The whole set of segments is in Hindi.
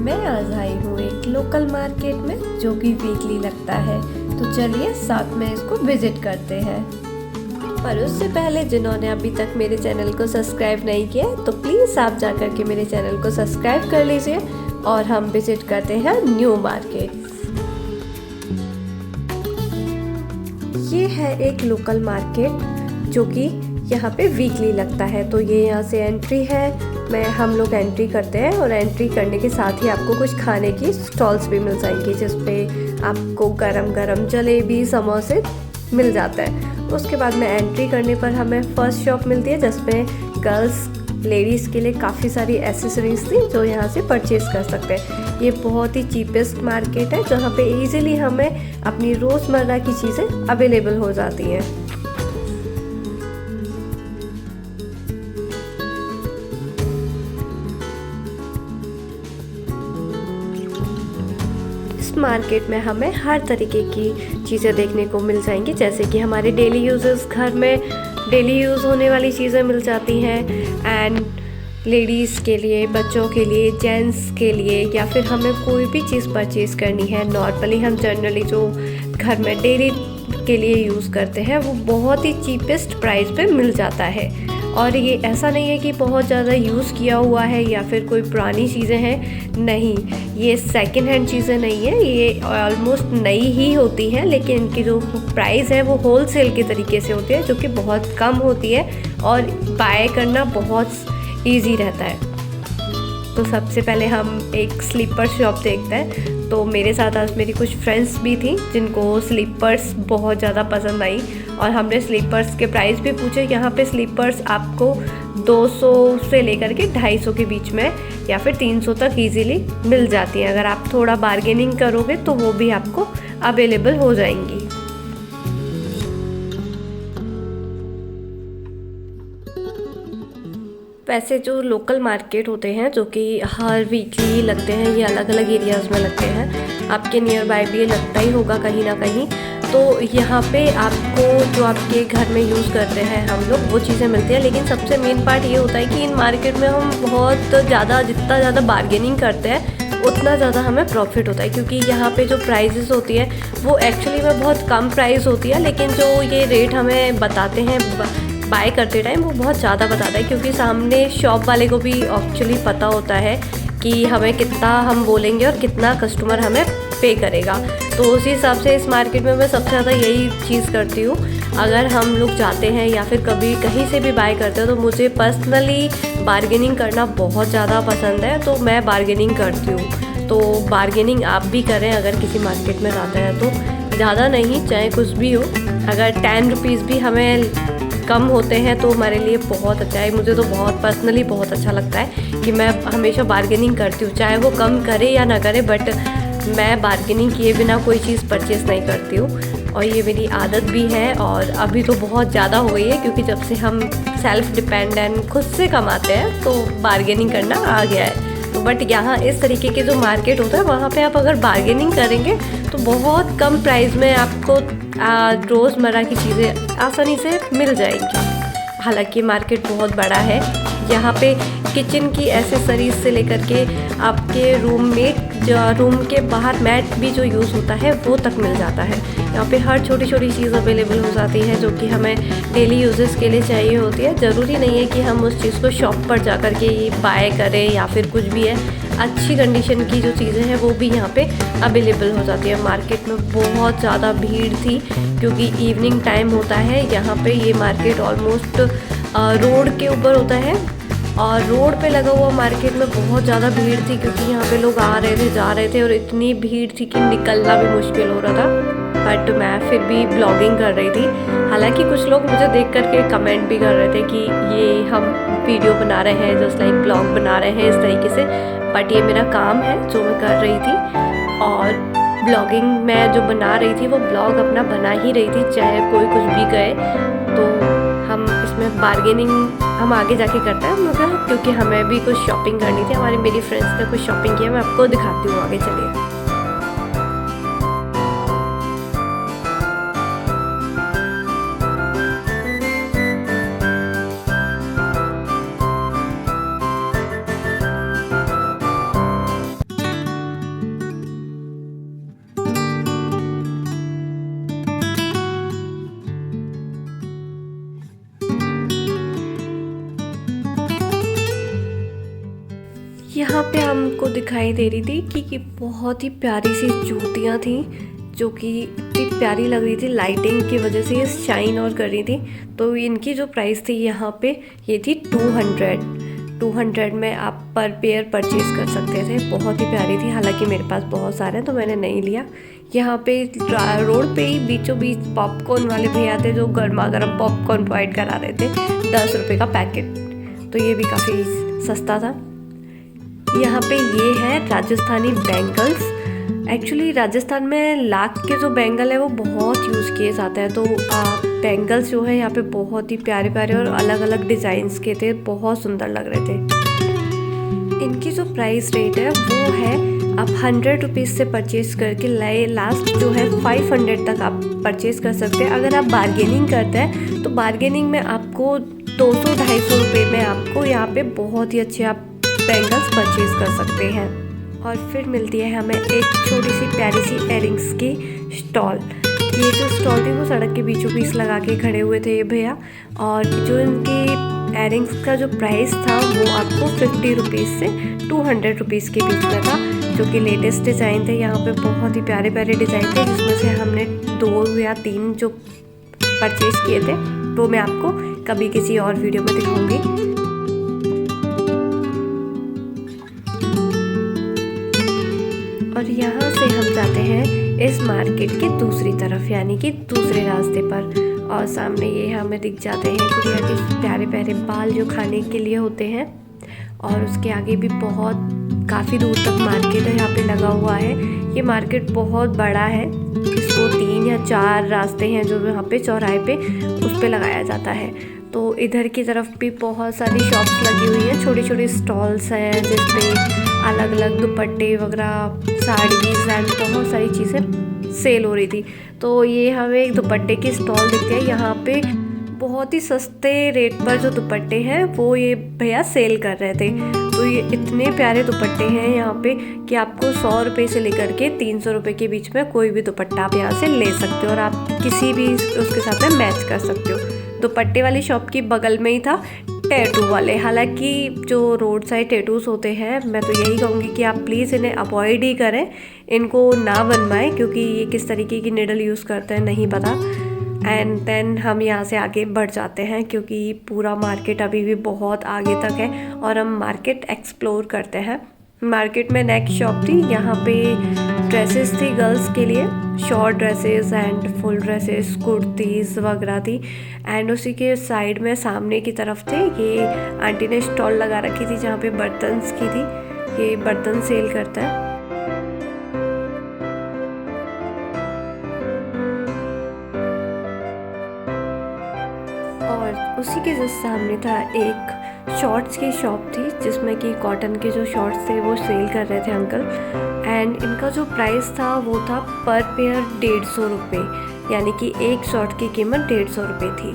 मैं आज आई हूँ एक लोकल मार्केट में जो कि वीकली लगता है, तो चलिए साथ में इसको विजिट करते हैं। पर उससे पहले जिन्होंने अभी तक मेरे चैनल को सब्सक्राइब नहीं किया तो प्लीज़ आप जा कर के मेरे चैनल को सब्सक्राइब कर लीजिए और हम विजिट करते हैं न्यू मार्केट। ये है एक लोकल मार्केट जो कि यहाँ पे वीकली लगता है, तो ये यहाँ से एंट्री है। हम लोग एंट्री करते हैं और एंट्री करने के साथ ही आपको कुछ खाने की स्टॉल्स भी मिल जाएंगी जिसपे आपको गरम गरम जलेबी समोसे मिल जाता है। उसके बाद में एंट्री करने पर हमें फर्स्ट शॉप मिलती है जिसमें गर्ल्स लेडीज़ के लिए काफ़ी सारी एसेसरीज थी जो यहाँ से परचेज़ कर सकते हैं। ये बहुत ही चीपेस्ट मार्केट है जहाँ पे इजीली हमें अपनी रोज़मर्रा की चीज़ें अवेलेबल हो जाती हैं। मार्केट में हमें हर तरीके की चीज़ें देखने को मिल जाएंगी, जैसे कि हमारे डेली यूजेस, घर में डेली यूज़ होने वाली चीज़ें मिल जाती हैं एंड लेडीज़ के लिए, बच्चों के लिए, जेंट्स के लिए, या फिर हमें कोई भी चीज़ परचेज़ करनी है नॉर्मली हम जनरली जो घर में डेली के लिए यूज़ करते हैं वो बहुत ही चीपेस्ट प्राइस पे मिल जाता है। और ये ऐसा नहीं है कि बहुत ज़्यादा यूज़ किया हुआ है या फिर कोई पुरानी चीज़ें हैं, नहीं, ये सेकंड हैंड चीज़ें नहीं है, ये ऑलमोस्ट नई ही होती हैं, लेकिन इनकी जो प्राइस है वो होल सेल के तरीके से होती है जो कि बहुत कम होती है और बाय करना बहुत ईजी रहता है। तो सबसे पहले हम एक स्लीपर शॉप देखते हैं। तो मेरे साथ आज मेरी कुछ फ्रेंड्स भी थी जिनको स्लीपर्स बहुत ज़्यादा पसंद आई और हमने स्लीपर्स के प्राइस भी पूछे। यहाँ पे स्लीपर्स आपको 200 से लेकर के 250 के बीच में या फिर 300 तक इजीली मिल जाती हैं। अगर आप थोड़ा बार्गेनिंग करोगे तो वो भी आपको अवेलेबल हो जाएंगी। वैसे जो लोकल मार्केट होते हैं जो कि हर वीकली लगते हैं, ये अलग अलग एरियाज़ में लगते हैं, आपके नियर बाय भी ये लगता ही होगा कहीं ना कहीं। तो यहाँ पे आपको जो आपके घर में यूज़ करते हैं हम लोग वो चीज़ें मिलती हैं, लेकिन सबसे मेन पार्ट ये होता है कि इन मार्केट में हम बहुत ज़्यादा, जितना ज़्यादा बार्गेनिंग करते हैं उतना ज़्यादा हमें प्रॉफिट होता है, क्योंकि यहाँ पे जो प्राइजेस होती है वो एक्चुअली में बहुत कम प्राइस होती है, लेकिन जो ये रेट हमें बताते हैं बाय करते टाइम वो बहुत ज़्यादा बताता है, क्योंकि सामने शॉप वाले को भी एक्चुअली पता होता है कि हमें कितना हम बोलेंगे और कितना कस्टमर हमें पे करेगा। तो उसी हिसाब से इस मार्केट में मैं सबसे ज़्यादा यही चीज़ करती हूँ। अगर हम लोग जाते हैं या फिर कभी कहीं से भी बाय करते हैं तो मुझे पर्सनली बार्गेनिंग करना बहुत ज़्यादा पसंद है, तो मैं बार्गेनिंग करती हूँ। तो बार्गेनिंग आप भी करें अगर किसी मार्केट में जाते हैं तो, ज़्यादा नहीं, चाहे कुछ भी हो, अगर 10 रुपीज़ भी हमें कम होते हैं तो हमारे लिए बहुत अच्छा है। मुझे तो बहुत पर्सनली बहुत अच्छा लगता है कि मैं हमेशा बार्गेनिंग करती हूँ, चाहे वो कम करे या ना करे, बट मैं बार्गेनिंग किए बिना कोई चीज़ परचेज़ नहीं करती हूँ। और ये मेरी आदत भी है और अभी तो बहुत ज़्यादा हो गई है, क्योंकि जब से हम सेल्फ डिपेंडेंट खुद से कमाते हैं तो बार्गेनिंग करना आ गया है। तो बट यहाँ इस तरीके के जो मार्केट होता है वहाँ पे आप अगर बार्गेनिंग करेंगे तो बहुत कम प्राइस में आपको रोज़मर्रा की चीज़ें आसानी से मिल जाएंगी। हालांकि मार्केट बहुत बड़ा है, यहाँ पे किचन की एसेसरीज से लेकर के आपके रूम के बाहर मैट भी जो यूज़ होता है वो तक मिल जाता है। यहाँ पे हर छोटी छोटी चीज़ अवेलेबल हो जाती है जो कि हमें डेली यूजेस के लिए चाहिए होती है। ज़रूरी नहीं है कि हम उस चीज़ को शॉप पर जा कर के बाय करें या फिर कुछ भी है, अच्छी कंडीशन की जो चीज़ें हैं वो भी यहाँ पे अवेलेबल हो जाती है। मार्केट में बहुत ज़्यादा भीड़ थी क्योंकि इवनिंग टाइम होता है। यहाँ पे ये मार्केट ऑलमोस्ट रोड के ऊपर होता है और रोड पे लगा हुआ मार्केट में बहुत ज़्यादा भीड़ थी, क्योंकि यहाँ पे लोग आ रहे थे, जा रहे थे और इतनी भीड़ थी कि निकलना भी मुश्किल हो रहा था। बट मैं फिर भी ब्लॉगिंग कर रही थी। हालांकि कुछ लोग मुझे देख करके कमेंट भी कर रहे थे कि ये हम वीडियो बना रहे हैं, जस्ट लाइक ब्लॉग बना रहे हैं इस तरीके से, बट ये मेरा काम है जो मैं कर रही थी। और ब्लॉगिंग मैं जो बना रही थी वो ब्लॉग अपना बना ही रही थी, चाहे कोई कुछ भी कहे। तो हम इसमें बार्गेनिंग हम आगे जाके करते हैं मतलब, क्योंकि हमें भी कुछ शॉपिंग करनी थी। मेरी फ्रेंड्स ने कुछ शॉपिंग किया, मैं आपको दिखाती हूँ आगे, चलिए। यहाँ पे हमको दिखाई दे रही थी कि बहुत ही प्यारी सी जूतियाँ थी, जो कि इतनी प्यारी लग रही थी, लाइटिंग की वजह से ये शाइन और कर रही थी। तो इनकी जो प्राइस थी यहाँ पे ये थी 200 में आप पर पेयर परचेज़ कर सकते थे। बहुत ही प्यारी थी, हालांकि मेरे पास बहुत सारे हैं तो मैंने नहीं लिया। यहाँ पे रोड पे ही बीचों बीच पॉपकॉर्न वाले भैया थे जो गर्मा गर्म पॉपकॉर्न प्रोवाइड करा रहे थे, 10 रुपये का पैकेट, तो ये भी काफ़ी सस्ता था। यहाँ पे ये है राजस्थानी बैंगल्स। एक्चुअली राजस्थान में लाख के जो बैंगल है वो बहुत यूज़ किए जाते हैं, तो बैंगल्स जो है यहाँ पे बहुत ही प्यारे प्यारे और अलग अलग डिज़ाइंस के थे, बहुत सुंदर लग रहे थे। इनकी जो प्राइस रेट है वो है आप 100 रुपीज़ से परचेज़ करके लास्ट जो है 500 तक आप परचेज़ कर सकते हैं। अगर आप बार्गेनिंग करते हैं तो बार्गेनिंग में आपको 200-250 रुपये में आपको यहाँ पे बहुत ही अच्छे आप बैंगल्स परचेज़ कर सकते हैं। और फिर मिलती है हमें एक छोटी सी प्यारी सी इयररिंग्स की स्टॉल। ये जो स्टॉल थी वो सड़क के बीचों बीच लगा के खड़े हुए थे ये भैया, और जो इनकी इयररिंग्स का जो प्राइस था वो आपको 50 रुपीज़ से 200 रुपीज़ के बीच में था, जो कि लेटेस्ट डिज़ाइन थे। यहाँ पे बहुत ही प्यारे प्यारे डिज़ाइन थे, जिसमें से हमने 2 या 3 जो परचेज़ किए थे वो मैं आपको कभी किसी और वीडियो में दिखाऊंगी। और यहाँ से हम जाते हैं इस मार्केट की दूसरी तरफ, यानी कि दूसरे रास्ते पर, और सामने ये हमें दिख जाते हैं गुड़िया के प्यारे प्यारे बाल जो खाने के लिए होते हैं। और उसके आगे भी काफ़ी दूर तक मार्केट है यहाँ पे लगा हुआ है। ये मार्केट बहुत बड़ा है, इसको 3 या 4 रास्ते हैं जो यहाँ पे चौराहे पे उस पे लगाया जाता है। तो इधर की तरफ भी बहुत सारी शॉप्स लगी हुई हैं, छोटी छोटी स्टॉल्स हैं जिसपे अलग अलग दुपट्टे वगैरह, साड़ीज़ एंड बहुत सारी चीज़ें सेल हो रही थी। तो ये हमें एक दुपट्टे की स्टॉल दिखती है, यहाँ पे बहुत ही सस्ते रेट पर जो दुपट्टे हैं वो ये भैया सेल कर रहे थे। तो ये इतने प्यारे दुपट्टे हैं यहाँ पे कि आपको 100 रुपये से लेकर के 300 रुपये के बीच में कोई भी दुपट्टा आप यहाँ से ले सकते हो, और आप किसी भी उसके साथ में मैच कर सकते हो। दुपट्टे वाली शॉप की बगल में ही था टैटू वाले। हालांकि जो रोड साइड टैटूज़ होते हैं, मैं तो यही कहूँगी कि आप प्लीज़ इन्हें अवॉइड ही करें, इनको ना बनवाएं, क्योंकि ये किस तरीके की निडल यूज़ करते हैं नहीं पता। एंड देन हम यहाँ से आगे बढ़ जाते हैं, क्योंकि पूरा मार्केट अभी भी बहुत आगे तक है और हम मार्केट एक्सप्लोर करते हैं। मार्केट में नेक्स्ट शॉप थी, यहाँ पे ड्रेसेस थी गर्ल्स के लिए, short dresses and full dresses, kurtis वगैरह थी। एंड उसी के साइड में सामने की तरफ थे ये आंटी ने स्टॉल लगा रखी थी जहाँ पे बर्तन्स की थी, ये बर्तन सेल करता है। और उसी के जस्ट सामने था एक शॉर्ट्स की शॉप थी, जिसमें कि कॉटन के जो शॉर्ट्स थे वो सेल कर रहे थे अंकल। एंड इनका जो प्राइस था वो था पर पेयर 150 रुपये, यानी कि एक शॉर्ट की कीमत 150 रुपये थी।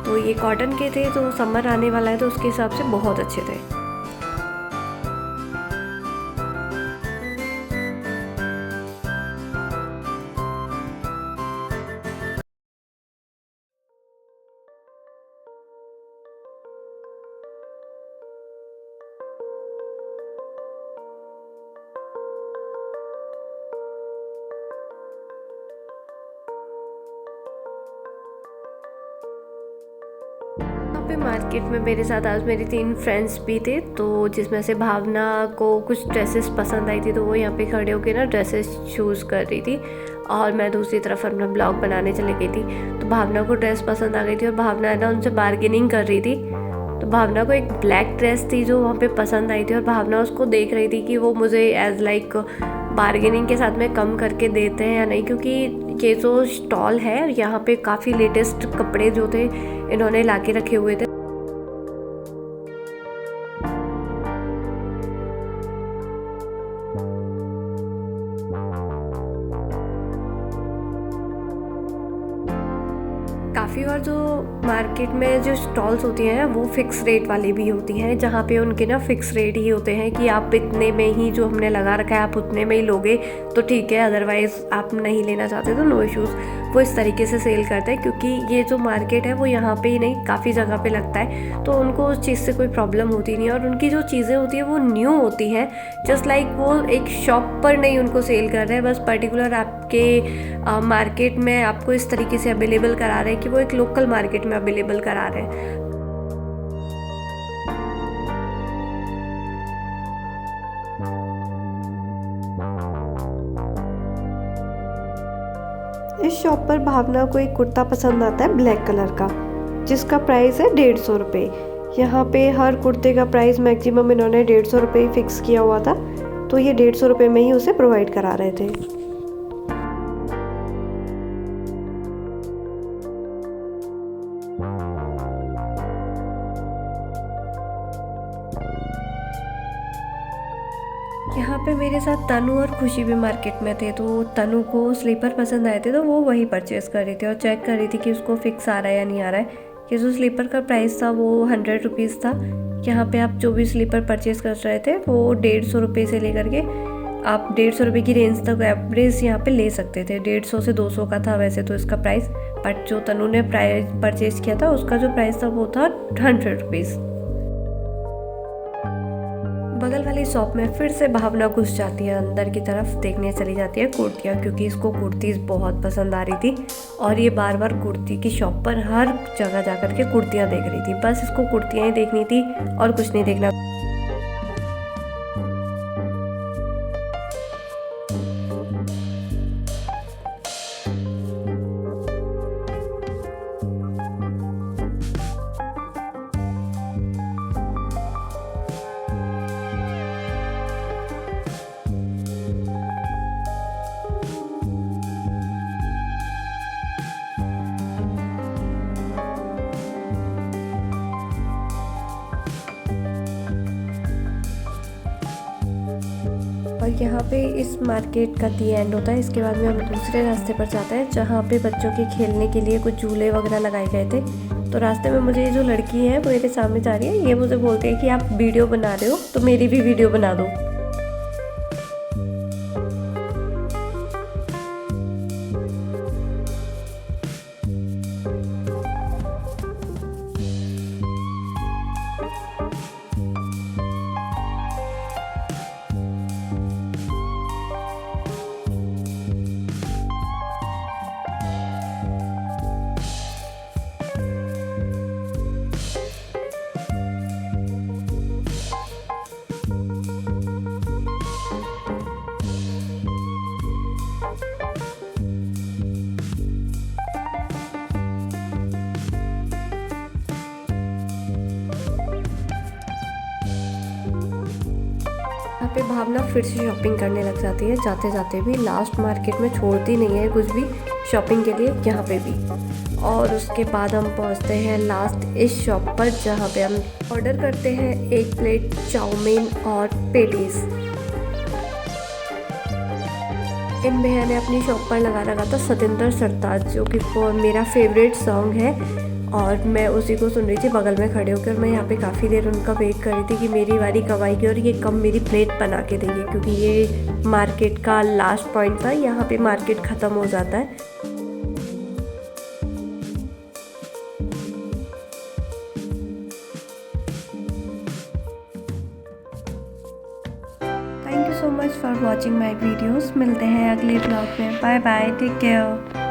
तो ये कॉटन के थे, तो समर आने वाला है तो उसके हिसाब से बहुत अच्छे थे। पे मार्केट में मेरे साथ आज मेरी 3 फ्रेंड्स भी थे, तो जिसमें से भावना को कुछ ड्रेसेस पसंद आई थी, तो वो यहाँ पे खड़े होकर ना ड्रेसेस चूज़ कर रही थी, और मैं दूसरी तरफ अपना ब्लॉग बनाने चली गई थी। तो भावना को ड्रेस पसंद आ गई थी और भावना है ना उनसे बार्गेनिंग कर रही थी। तो भावना को एक ब्लैक ड्रेस थी जो वहाँ पे पसंद आई थी, और भावना उसको देख रही थी कि वो मुझे एज लाइक बार्गेनिंग के साथ में कम करके देते हैं या नहीं, क्योंकि ये जो स्टॉल है यहाँ पे काफ़ी लेटेस्ट कपड़े जो थे इन्होंने ला के रखे हुए थे। काफ़ी और जो मार्केट में जो स्टॉल्स होती हैं वो फिक्स रेट वाली भी होती हैं, जहाँ पे उनके ना फिक्स रेट ही होते हैं कि आप इतने में ही जो हमने लगा रखा है आप उतने में ही लोगे तो ठीक है, अदरवाइज़ आप नहीं लेना चाहते तो नो इश्यूज़। वो इस तरीके से सेल करते हैं, क्योंकि ये जो मार्केट है वो यहाँ पे ही नहीं काफ़ी जगह पे लगता है, तो उनको उस चीज़ से कोई प्रॉब्लम होती नहीं है। और उनकी जो चीज़ें होती है वो न्यू होती हैं, जस्ट लाइक वो एक शॉप पर नहीं उनको सेल कर रहे हैं, बस पर्टिकुलर आपके मार्केट में आपको इस तरीके से अवेलेबल करा रहे हैं कि वो एक लोकल मार्केट में अवेलेबल करा रहे हैं। इस शॉप पर भावना को एक कुर्ता पसंद आता है ब्लैक कलर का, जिसका प्राइस है 150 रुपये। यहाँ पे हर कुर्ते का प्राइस मैक्सिमम इन्होंने 150 रुपये ही फिक्स किया हुआ था, तो ये 150 रुपये में ही उसे प्रोवाइड करा रहे थे। यहाँ पे मेरे साथ तनु और खुशी भी मार्केट में थे, तो तनु को स्लीपर पसंद आए थे तो वो वही परचेस कर रही थी और चेक कर रही थी कि उसको फिक्स आ रहा है या नहीं आ रहा है। ये जो स्लीपर का प्राइस था वो 100 रुपीज़ था। यहाँ पे आप जो भी स्लीपर परचेस कर रहे थे वो 150 रुपये से लेकर के आप 150 रुपये की रेंज तक एवरेज यहाँ पे ले सकते थे। 150 से 200 का था वैसे तो इसका प्राइस, बट जो तनु ने प्राइस परचेज किया था उसका जो प्राइस था वो था 100 रुपीज़। बगल वाली शॉप में फिर से भावना घुस जाती है, अंदर की तरफ देखने चली जाती है कुर्तियाँ, क्योंकि इसको कुर्तीज़ बहुत पसंद आ रही थी और ये बार बार कुर्ती की शॉप पर हर जगह जाकर के कुर्तियाँ देख रही थी। बस इसको कुर्तियाँ ही देखनी थी और कुछ नहीं देखना। और यहाँ पे इस मार्केट का दी एंड होता है। इसके बाद में हम दूसरे रास्ते पर जाते हैं जहाँ पे बच्चों के खेलने के लिए कुछ झूले वगैरह लगाए गए थे। तो रास्ते में मुझे ये जो लड़की है वो मेरे सामने जा रही है, ये मुझे बोलते हैं कि आप वीडियो बना रहे हो तो मेरी भी वीडियो बना दो। यहाँ पे भावना फिर से शॉपिंग करने लग जाती है, जाते जाते भी लास्ट मार्केट में छोड़ती नहीं है कुछ भी शॉपिंग के लिए, यहाँ पे भी। और उसके बाद हम पहुँचते हैं लास्ट इस शॉप पर जहाँ पे हम ऑर्डर करते हैं 1 प्लेट चाउमीन और पेटीज। इन भैया ने अपनी शॉप पर लगा रखा था सतेंद्र सरताज, जो कि मेरा फेवरेट सॉन्ग है और मैं उसी को सुन रही थी बगल में खड़े होकर। मैं यहाँ पे काफ़ी देर उनका वेट कर रही थी कि मेरी बारी कब आएगी और ये कब मेरी प्लेट बना के देंगे, क्योंकि ये मार्केट का लास्ट पॉइंट था, यहाँ पे मार्केट ख़त्म हो जाता है। Thank you so much for watching my videos. मिलते हैं अगले ब्लॉग में। Bye bye, take care.